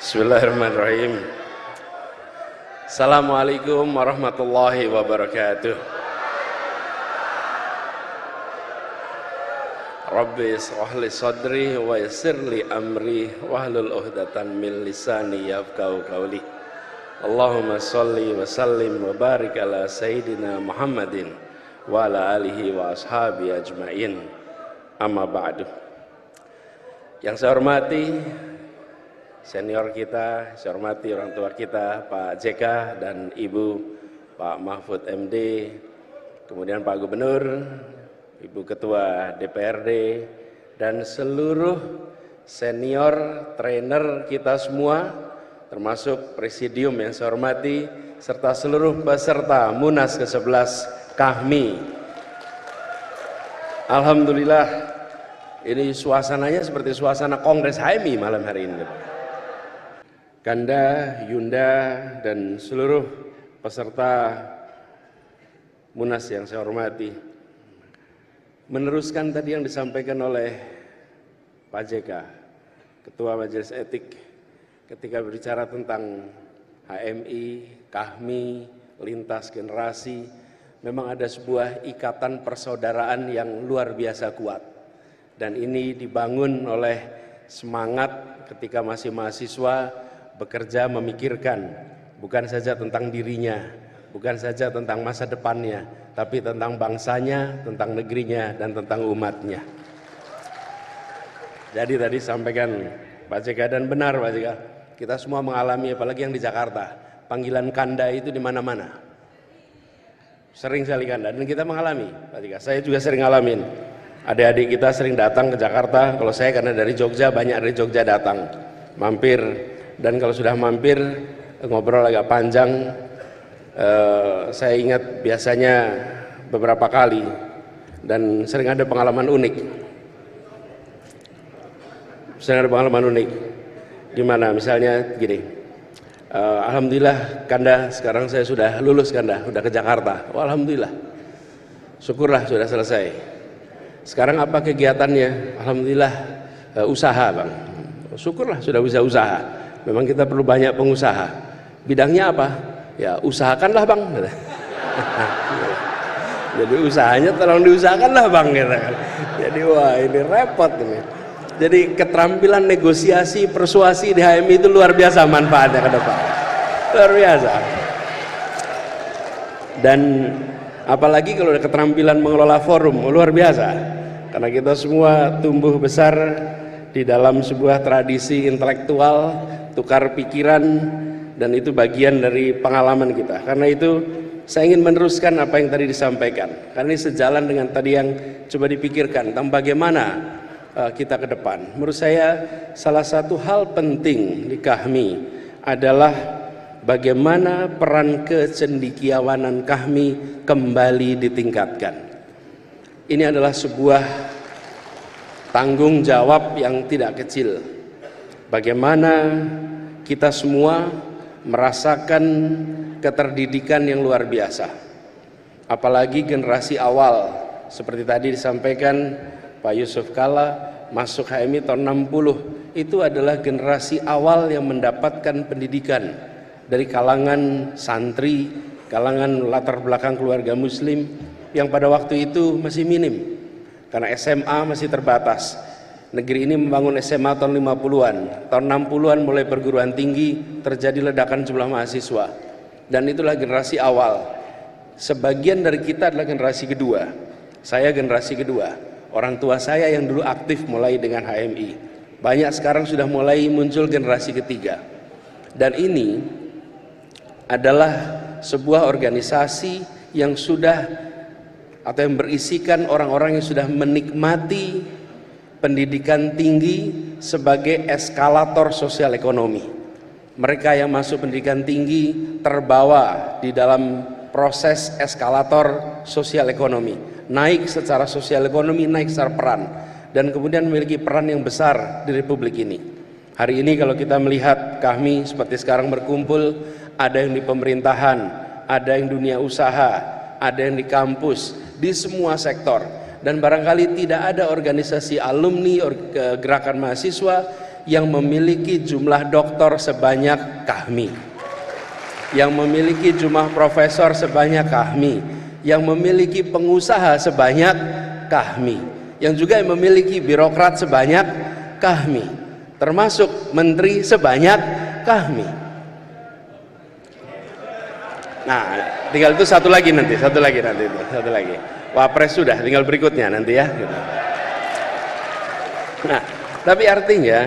Bismillahirrahmanirrahim. Assalamualaikum warahmatullahi wabarakatuh. Rabbi ishrah li sadri wa yassir li amri wahlul 'uqdatam min lisani yafqahu qawli. Allahumma shalli wa sallim wa barik ala sayyidina Muhammadin wa ala alihi wa ashabi ajmain. Amma ba'du. Yang saya hormati senior kita, saya hormati orang tua kita Pak JK dan Ibu Pak Mahfud MD, kemudian Pak Gubernur, Ibu Ketua DPRD, dan seluruh senior trainer kita semua, termasuk presidium yang saya hormati, serta seluruh peserta Munas ke-11 KAHMI. Alhamdulillah, ini suasananya seperti suasana Kongres HMI malam hari ini. Kanda, Yunda, dan seluruh peserta Munas yang saya hormati, meneruskan tadi yang disampaikan oleh Pak JK, Ketua Majelis Etik, ketika berbicara tentang HMI, KAHMI, lintas generasi, memang ada sebuah ikatan persaudaraan yang luar biasa kuat. Dan ini dibangun oleh semangat ketika masih mahasiswa, bekerja memikirkan bukan saja tentang dirinya, bukan saja tentang masa depannya, tapi tentang bangsanya, tentang negerinya, dan tentang umatnya. Jadi tadi sampaikan Pak JK, dan benar Pak JK, kita semua mengalami, apalagi yang di Jakarta, panggilan Kanda itu di mana-mana. Sering sekali Kanda, dan kita mengalami Pak JK, saya juga sering ngalamin. Adik-adik kita sering datang ke Jakarta, kalau saya karena dari Jogja, banyak dari Jogja datang, mampir. Dan kalau sudah mampir, ngobrol agak panjang, saya ingat biasanya beberapa kali, dan sering ada pengalaman unik. Gimana? Misalnya gini, alhamdulillah Kanda, sekarang saya sudah lulus Kanda, sudah ke Jakarta. Oh, alhamdulillah, syukurlah sudah selesai. Sekarang apa kegiatannya? Alhamdulillah, usaha Bang. Syukurlah sudah bisa usaha. Memang kita perlu banyak pengusaha. Bidangnya apa? Ya usahakanlah Bang. Jadi usahanya tolong diusahakanlah Bang. Jadi wah ini repot ini. Jadi keterampilan negosiasi, persuasi di HMI itu luar biasa manfaatnya ke depan. Luar biasa. Dan apalagi kalau ada keterampilan mengelola forum, luar biasa. Karena kita semua tumbuh besar di dalam sebuah tradisi intelektual, tukar pikiran, dan itu bagian dari pengalaman kita. Karena itu saya ingin meneruskan apa yang tadi disampaikan, karena ini sejalan dengan tadi yang coba dipikirkan tentang bagaimana kita ke depan. Menurut saya salah satu hal penting di KAHMI adalah bagaimana peran kecendekiawanan KAHMI kembali ditingkatkan. Ini adalah sebuah tanggung jawab yang tidak kecil. Bagaimana kita semua merasakan keterdidikan yang luar biasa, apalagi generasi awal seperti tadi disampaikan Pak Yusuf Kalla, masuk HMI tahun 60, itu adalah generasi awal yang mendapatkan pendidikan dari kalangan santri, kalangan latar belakang keluarga muslim yang pada waktu itu masih minim karena SMA masih terbatas. Negeri ini membangun SMA tahun 50-an, tahun 60-an mulai perguruan tinggi, terjadi ledakan jumlah mahasiswa. Dan itulah generasi awal. Sebagian dari kita adalah generasi kedua. Saya generasi kedua. Orang tua saya yang dulu aktif mulai dengan HMI. Banyak sekarang sudah mulai muncul generasi ketiga. Dan ini adalah sebuah organisasi yang sudah atau yang berisikan orang-orang yang sudah menikmati pendidikan tinggi sebagai eskalator sosial ekonomi. Mereka yang masuk pendidikan tinggi terbawa di dalam proses eskalator sosial ekonomi, naik secara sosial ekonomi, naik secara peran, dan kemudian memiliki peran yang besar di Republik ini. Hari ini kalau kita melihat KAHMI seperti sekarang berkumpul, ada yang di pemerintahan, ada yang dunia usaha, ada yang di kampus, di semua sektor. Dan barangkali tidak ada organisasi alumni, gerakan mahasiswa yang memiliki jumlah doktor sebanyak kami, yang memiliki jumlah profesor sebanyak kami, yang memiliki pengusaha sebanyak kami, yang juga memiliki birokrat sebanyak kami, termasuk menteri sebanyak kami. Nah, tinggal itu satu lagi nanti. Wapres sudah, tinggal berikutnya nanti ya. Gitu. Nah, tapi artinya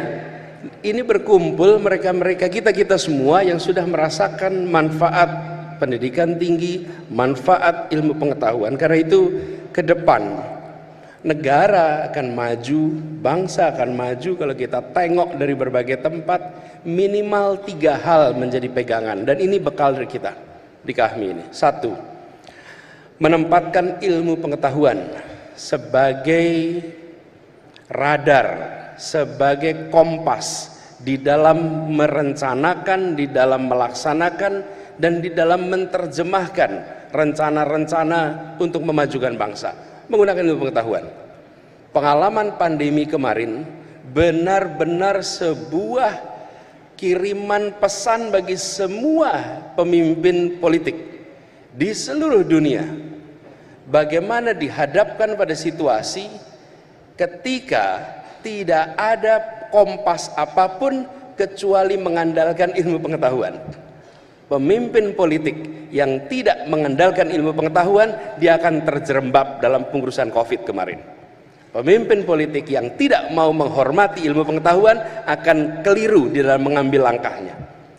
ini berkumpul mereka-mereka kita semua yang sudah merasakan manfaat pendidikan tinggi, manfaat ilmu pengetahuan. Karena itu ke depan negara akan maju, bangsa akan maju kalau kita tengok dari berbagai tempat. Minimal 3 hal menjadi pegangan, dan ini bekal dari kita di KAHMI ini. 1, menempatkan ilmu pengetahuan sebagai radar, sebagai kompas di dalam merencanakan, di dalam melaksanakan, dan di dalam menerjemahkan rencana-rencana untuk memajukan bangsa menggunakan ilmu pengetahuan. Pengalaman pandemi kemarin benar-benar sebuah kiriman pesan bagi semua pemimpin politik di seluruh dunia, bagaimana dihadapkan pada situasi ketika tidak ada kompas apapun kecuali mengandalkan ilmu pengetahuan. Pemimpin politik yang tidak mengandalkan ilmu pengetahuan, dia akan terjerembab dalam pengurusan COVID kemarin. Pemimpin politik yang tidak mau menghormati ilmu pengetahuan akan keliru di dalam mengambil langkahnya.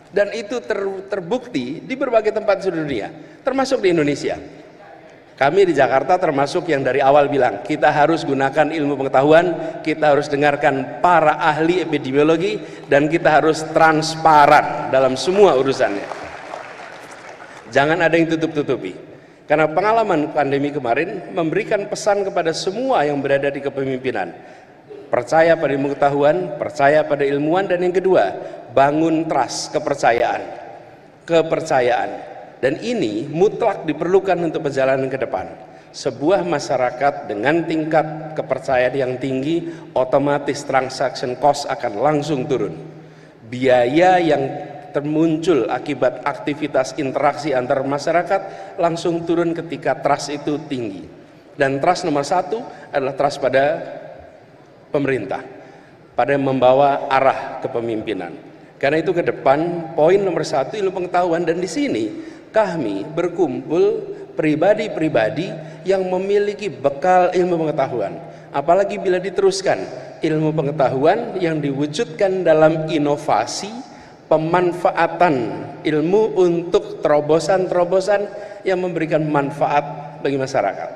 Dan itu terbukti di berbagai tempat di seluruh dunia, termasuk di Indonesia. Kami di Jakarta termasuk yang dari awal bilang, kita harus gunakan ilmu pengetahuan, kita harus dengarkan para ahli epidemiologi, dan kita harus transparan dalam semua urusannya. Jangan ada yang tutup-tutupi. Karena pengalaman pandemi kemarin memberikan pesan kepada semua yang berada di kepemimpinan. Percaya pada ilmu pengetahuan, percaya pada ilmuwan, dan yang kedua, bangun trust, kepercayaan. Dan ini mutlak diperlukan untuk perjalanan ke depan. Sebuah masyarakat dengan tingkat kepercayaan yang tinggi, otomatis transaction cost akan langsung turun. Biaya yang termuncul akibat aktivitas interaksi antar masyarakat langsung turun ketika trust itu tinggi. Dan trust nomor 1 adalah trust pada pemerintah, pada yang membawa arah kepemimpinan. Karena itu ke depan poin nomor 1 ilmu pengetahuan, dan di sini KAHMI berkumpul pribadi-pribadi yang memiliki bekal ilmu pengetahuan. Apalagi bila diteruskan ilmu pengetahuan yang diwujudkan dalam inovasi, pemanfaatan ilmu untuk terobosan-terobosan yang memberikan manfaat bagi masyarakat.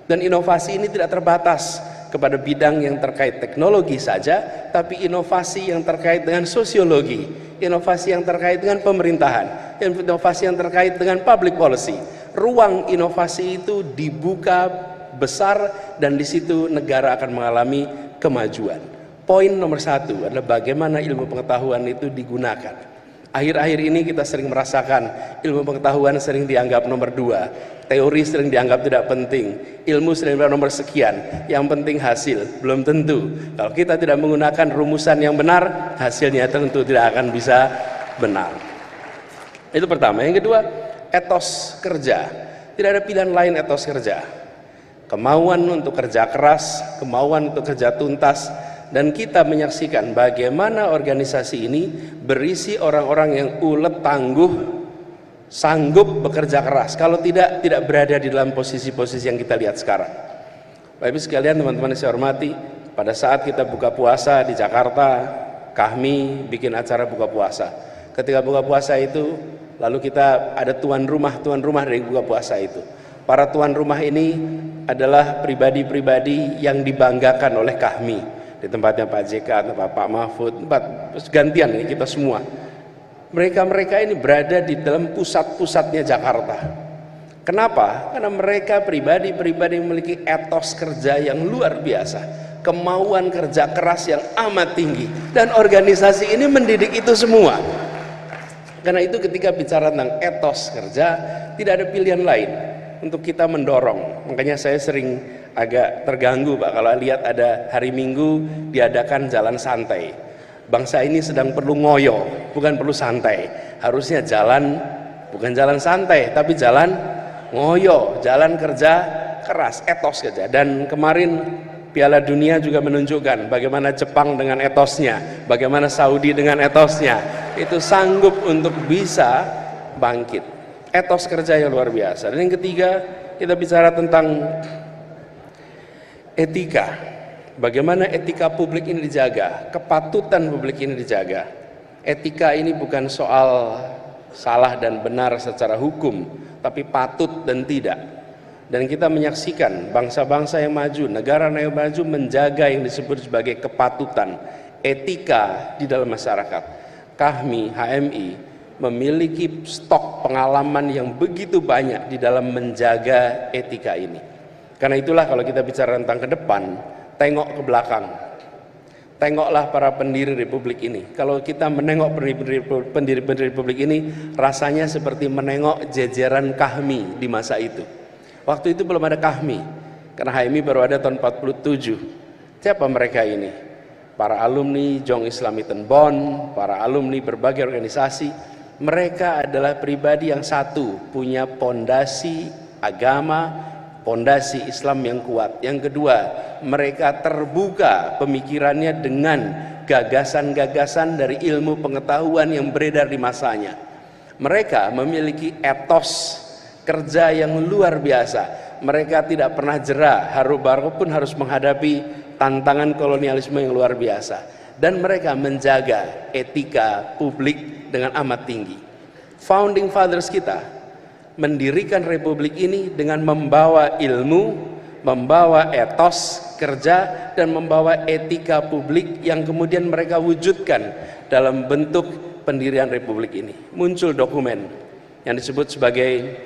Dan inovasi ini tidak terbatas kepada bidang yang terkait teknologi saja, tapi inovasi yang terkait dengan sosiologi, inovasi yang terkait dengan pemerintahan, inovasi yang terkait dengan public policy. Ruang inovasi itu dibuka besar, dan di situ negara akan mengalami kemajuan. Poin nomor 1 adalah bagaimana ilmu pengetahuan itu digunakan. Akhir-akhir ini kita sering merasakan ilmu pengetahuan sering dianggap nomor 2, teori sering dianggap tidak penting, ilmu sering dianggap nomor sekian, yang penting hasil. Belum tentu. Kalau kita tidak menggunakan rumusan yang benar, hasilnya tentu tidak akan bisa benar. Itu pertama. Yang kedua, etos kerja. Tidak ada pilihan lain etos kerja. Kemauan untuk kerja keras, kemauan untuk kerja tuntas. Dan kita menyaksikan bagaimana organisasi ini berisi orang-orang yang ulet, tangguh, sanggup bekerja keras. Kalau tidak berada di dalam posisi-posisi yang kita lihat sekarang. Bapak Ibu sekalian, teman-teman yang saya hormati, pada saat kita buka puasa di Jakarta, KAHMI bikin acara buka puasa. Ketika buka puasa itu, lalu kita ada tuan rumah dari buka puasa itu. Para tuan rumah ini adalah pribadi-pribadi yang dibanggakan oleh KAHMI. Di tempatnya Pak JK, tempat Pak Mahfud, tempat gantian ini kita semua. Mereka ini berada di dalam pusat-pusatnya Jakarta. Kenapa? Karena mereka pribadi-pribadi memiliki etos kerja yang luar biasa, kemauan kerja keras yang amat tinggi, dan organisasi ini mendidik itu semua. Karena itu ketika bicara tentang etos kerja, tidak ada pilihan lain untuk kita mendorong. Makanya saya sering agak terganggu Pak kalau lihat ada hari Minggu diadakan jalan santai. Bangsa ini sedang perlu ngoyo, bukan perlu santai. Harusnya jalan, bukan jalan santai, tapi jalan ngoyo, jalan kerja keras, etos kerja. Dan kemarin Piala Dunia juga menunjukkan bagaimana Jepang dengan etosnya, bagaimana Saudi dengan etosnya, itu sanggup untuk bisa bangkit. Etos kerja yang luar biasa. Dan yang ketiga, kita bicara tentang etika. Bagaimana etika publik ini dijaga, kepatutan publik ini dijaga. Etika ini bukan soal salah dan benar secara hukum, tapi patut dan tidak. Dan kita menyaksikan bangsa-bangsa yang maju, negara yang maju menjaga yang disebut sebagai kepatutan, etika di dalam masyarakat. Kami, HMI, memiliki stok pengalaman yang begitu banyak di dalam menjaga etika ini. Karena itulah kalau kita bicara tentang ke depan, tengok ke belakang. Tengoklah para pendiri Republik ini. Kalau kita menengok pendiri-pendiri Republik ini, rasanya seperti menengok jajaran Kahmi di masa itu. Waktu itu belum ada Kahmi, karena HMI baru ada tahun 47. Siapa mereka ini? Para alumni Jong Islamitan Bond, para alumni berbagai organisasi. Mereka adalah pribadi yang satu, punya pondasi agama, pondasi Islam yang kuat. Yang kedua, mereka terbuka pemikirannya dengan gagasan-gagasan dari ilmu pengetahuan yang beredar di masanya. Mereka memiliki etos kerja yang luar biasa. Mereka tidak pernah jera, baru pun harus menghadapi tantangan kolonialisme yang luar biasa. Dan mereka menjaga etika publik dengan amat tinggi. Founding fathers kita mendirikan republik ini dengan membawa ilmu, membawa etos kerja, dan membawa etika publik yang kemudian mereka wujudkan dalam bentuk pendirian republik ini. Muncul dokumen yang disebut sebagai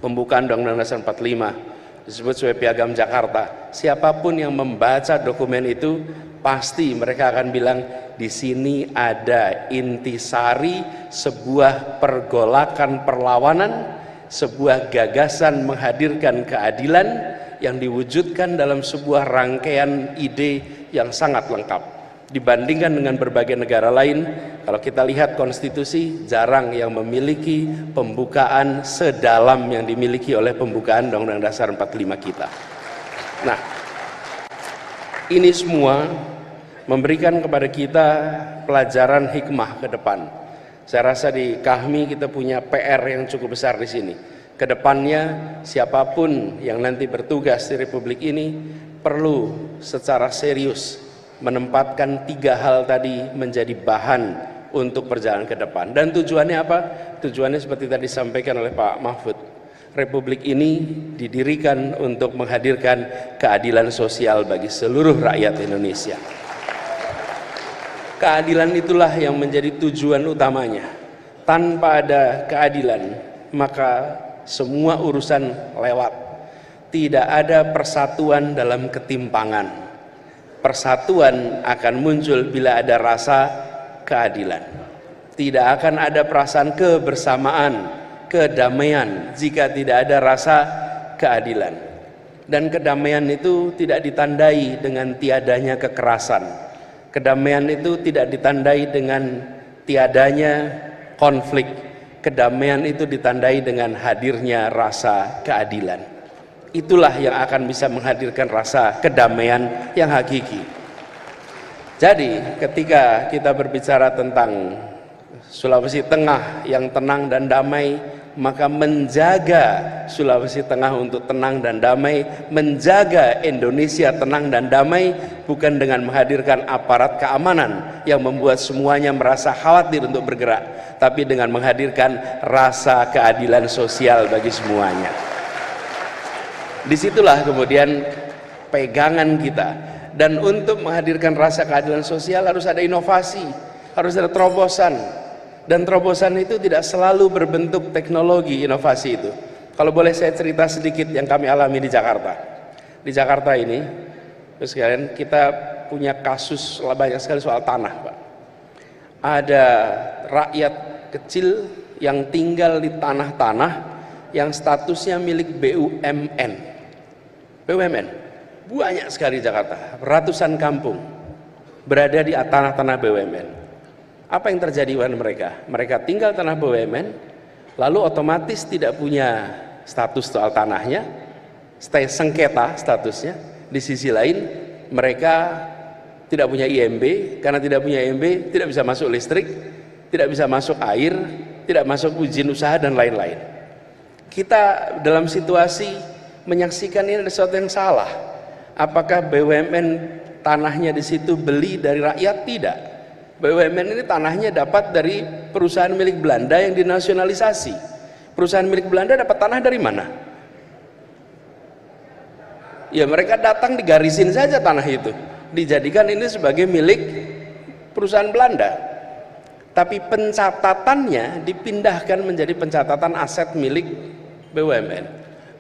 pembukaan Undang-Undang Dasar 45, disebut sebagai Piagam Jakarta. Siapapun yang membaca dokumen itu pasti mereka akan bilang di sini ada intisari sebuah pergolakan perlawanan, sebuah gagasan menghadirkan keadilan yang diwujudkan dalam sebuah rangkaian ide yang sangat lengkap. Dibandingkan dengan berbagai negara lain, kalau kita lihat konstitusi, jarang yang memiliki pembukaan sedalam yang dimiliki oleh pembukaan Undang-Undang Dasar 45 kita. Nah, ini semua memberikan kepada kita pelajaran hikmah ke depan. Saya rasa di Kahmi kita punya PR yang cukup besar di sini. Kedepannya siapapun yang nanti bertugas di Republik ini perlu secara serius menempatkan 3 hal tadi menjadi bahan untuk perjalanan ke depan. Dan tujuannya apa? Tujuannya seperti tadi disampaikan oleh Pak Mahfud. Republik ini didirikan untuk menghadirkan keadilan sosial bagi seluruh rakyat Indonesia. Keadilan itulah yang menjadi tujuan utamanya. Tanpa ada keadilan, maka semua urusan lewat. Tidak ada persatuan dalam ketimpangan. Persatuan akan muncul bila ada rasa keadilan. Tidak akan ada perasaan kebersamaan, kedamaian jika tidak ada rasa keadilan. Dan kedamaian itu tidak ditandai dengan tiadanya kekerasan. Kedamaian itu tidak ditandai dengan tiadanya konflik. Kedamaian itu ditandai dengan hadirnya rasa keadilan. Itulah yang akan bisa menghadirkan rasa kedamaian yang hakiki. Jadi ketika kita berbicara tentang Sulawesi Tengah yang tenang dan damai, maka menjaga Sulawesi Tengah untuk tenang dan damai, menjaga Indonesia tenang dan damai, bukan dengan menghadirkan aparat keamanan yang membuat semuanya merasa khawatir untuk bergerak, tapi dengan menghadirkan rasa keadilan sosial bagi semuanya. Disitulah kemudian pegangan kita. Dan untuk menghadirkan rasa keadilan sosial harus ada inovasi, harus ada terobosan. Dan terobosan itu tidak selalu berbentuk teknologi inovasi itu. Kalau boleh saya cerita sedikit yang kami alami di Jakarta. Di Jakarta ini, terus sekalian, kita punya kasus banyak sekali soal tanah, Pak. Ada rakyat kecil yang tinggal di tanah-tanah yang statusnya milik BUMN. BUMN banyak sekali di Jakarta, ratusan kampung. berada di tanah-tanah BUMN. Apa yang terjadi dengan mereka? Mereka tinggal tanah BUMN, lalu otomatis tidak punya status soal tanahnya, stay sengketa statusnya. Di sisi lain, mereka tidak punya IMB, karena tidak punya IMB tidak bisa masuk listrik, tidak bisa masuk air, tidak masuk izin usaha dan lain-lain. Kita dalam situasi menyaksikan ini ada sesuatu yang salah. Apakah BUMN tanahnya di situ beli dari rakyat? Tidak. BUMN ini tanahnya dapat dari perusahaan milik Belanda yang dinasionalisasi. Perusahaan milik Belanda dapat tanah dari mana? Ya mereka datang digarisin saja tanah itu, dijadikan ini sebagai milik perusahaan Belanda. Tapi pencatatannya dipindahkan menjadi pencatatan aset milik BUMN.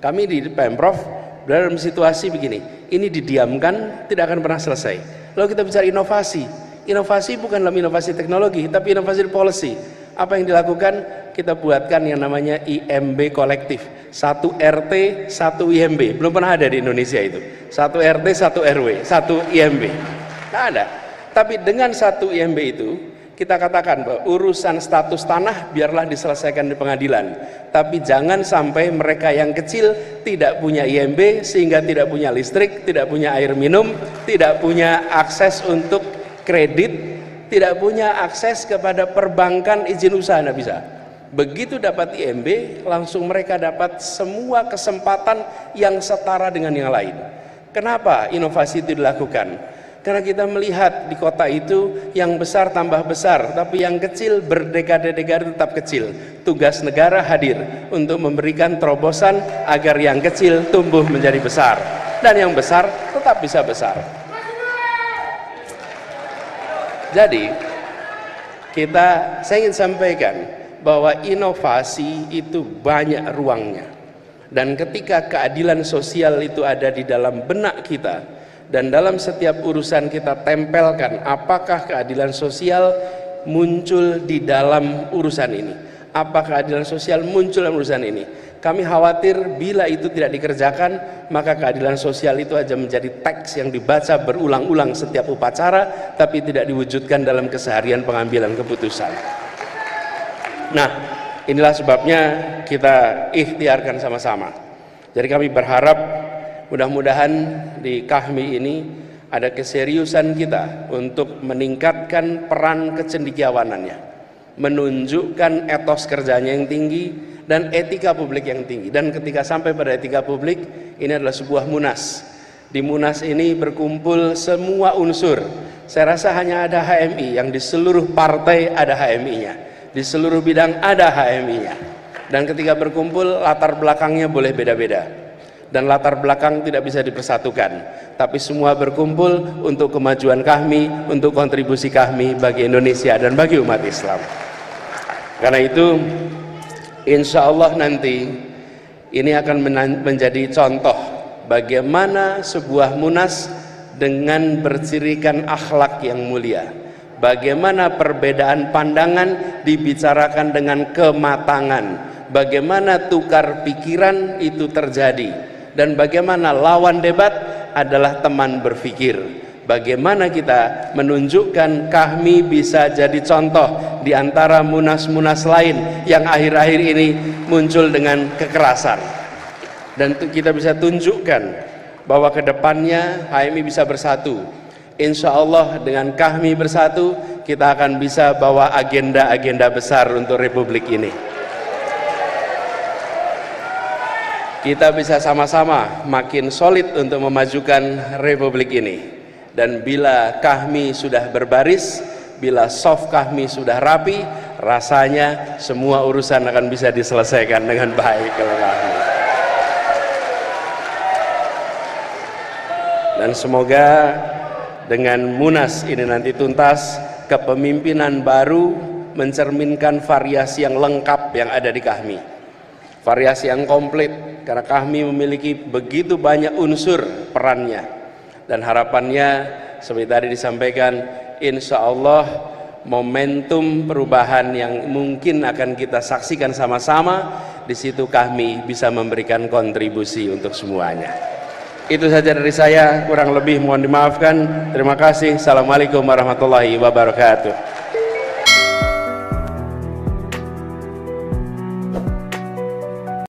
Kami di Pemprov dalam situasi begini, ini didiamkan tidak akan pernah selesai. Lalu kita bicara inovasi. Inovasi bukan dalam inovasi teknologi, tapi inovasi policy. Apa yang dilakukan? Kita buatkan yang namanya IMB kolektif. 1 RT, 1 IMB. Belum pernah ada di Indonesia itu. 1 RT, 1 RW, 1 IMB. Nggak ada. Tapi dengan 1 IMB itu, kita katakan bahwa urusan status tanah biarlah diselesaikan di pengadilan. Tapi jangan sampai mereka yang kecil tidak punya IMB sehingga tidak punya listrik, tidak punya air minum, tidak punya akses untuk kredit, tidak punya akses kepada perbankan izin usaha, tidak bisa. Begitu dapat IMB, langsung mereka dapat semua kesempatan yang setara dengan yang lain. Kenapa inovasi itu dilakukan? Karena kita melihat di kota itu yang besar tambah besar, tapi yang kecil berdekade-dekade tetap kecil. Tugas negara hadir untuk memberikan terobosan agar yang kecil tumbuh menjadi besar, dan yang besar tetap bisa besar. Jadi saya ingin sampaikan bahwa inovasi itu banyak ruangnya, dan ketika keadilan sosial itu ada di dalam benak kita dan dalam setiap urusan kita tempelkan apakah keadilan sosial muncul di dalam urusan ini, apakah keadilan sosial muncul dalam urusan ini. Kami khawatir bila itu tidak dikerjakan, maka keadilan sosial itu aja menjadi teks yang dibaca berulang-ulang setiap upacara, tapi tidak diwujudkan dalam keseharian pengambilan keputusan. Nah, inilah sebabnya kita ikhtiarkan sama-sama. Jadi kami berharap mudah-mudahan di KAHMI ini ada keseriusan kita untuk meningkatkan peran kecendekiawanannya, menunjukkan etos kerjanya yang tinggi dan etika publik yang tinggi. Dan ketika sampai pada etika publik, ini adalah sebuah munas. Di munas ini berkumpul semua unsur. Saya rasa hanya ada HMI, yang di seluruh partai ada HMI-nya, di seluruh bidang ada HMI-nya. Dan ketika berkumpul, latar belakangnya boleh beda-beda, dan latar belakang tidak bisa dipersatukan, tapi semua berkumpul untuk kemajuan KAHMI, untuk kontribusi KAHMI bagi Indonesia dan bagi umat Islam. Karena itu insya Allah nanti ini akan menjadi contoh bagaimana sebuah munas dengan bercirikan akhlak yang mulia, bagaimana perbedaan pandangan dibicarakan dengan kematangan, bagaimana tukar pikiran itu terjadi, dan bagaimana lawan debat adalah teman berpikir. Bagaimana kita menunjukkan KAHMI bisa jadi contoh di antara munas-munas lain yang akhir-akhir ini muncul dengan kekerasan. Dan kita bisa tunjukkan bahwa kedepannya HMI bisa bersatu. Insya Allah dengan KAHMI bersatu, kita akan bisa bawa agenda-agenda besar untuk Republik ini. Kita bisa sama-sama makin solid untuk memajukan Republik ini. Dan bila KAHMI sudah berbaris, bila soft KAHMI sudah rapi, rasanya semua urusan akan bisa diselesaikan dengan baik kalau KAHMI. Dan semoga dengan munas ini nanti tuntas, kepemimpinan baru mencerminkan variasi yang lengkap yang ada di KAHMI, variasi yang komplit, karena KAHMI memiliki begitu banyak unsur perannya. Dan harapannya seperti tadi disampaikan, insya Allah momentum perubahan yang mungkin akan kita saksikan sama-sama, di situ KAHMI bisa memberikan kontribusi untuk semuanya. Itu saja dari saya, kurang lebih mohon dimaafkan. Terima kasih. Assalamualaikum warahmatullahi wabarakatuh.